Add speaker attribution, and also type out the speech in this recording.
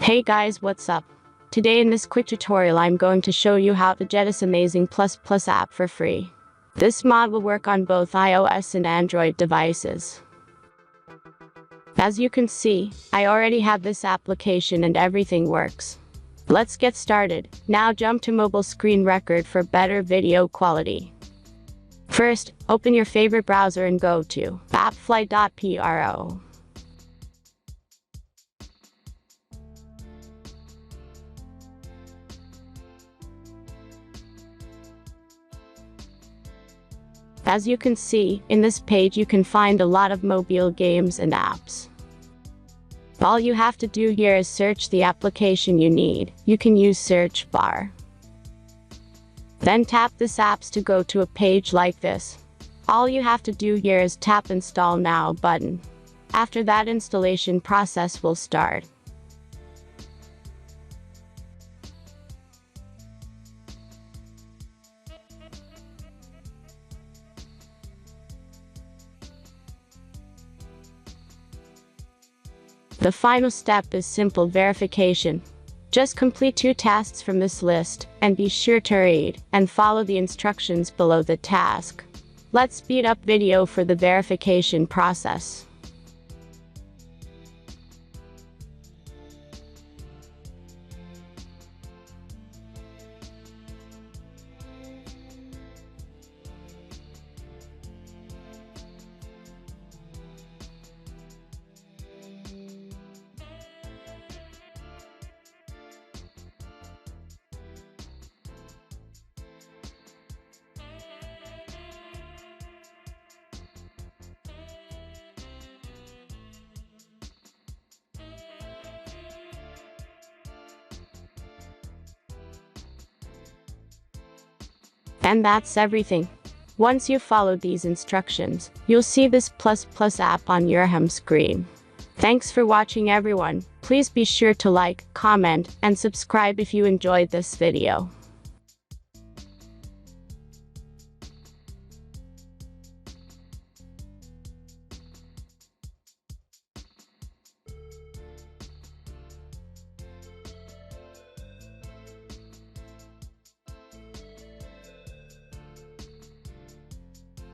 Speaker 1: Hey guys, what's up? Today in this quick tutorial I'm going to show you how to get this amazing ++ app for free. This mod will work on both iOS and Android devices. As you can see, I already have this application and everything works. Let's get started. Now jump to mobile screen record for better video quality. First, open your favorite browser and go to appflight.pro. As you can see, in this page you can find a lot of mobile games and apps. All you have to do here is search the application you need. You can use search bar. Then tap this apps to go to a page like this. All you have to do here is tap install now button. After that, installation process will start. The final step is simple verification. Just complete 2 tasks from this list, and be sure to read and follow the instructions below the task. Let's speed up video for the verification process. And that's everything. Once you follow these instructions, you'll see this ++ app on your home screen. Thanks for watching everyone. Please be sure to like, comment, and subscribe if you enjoyed this video.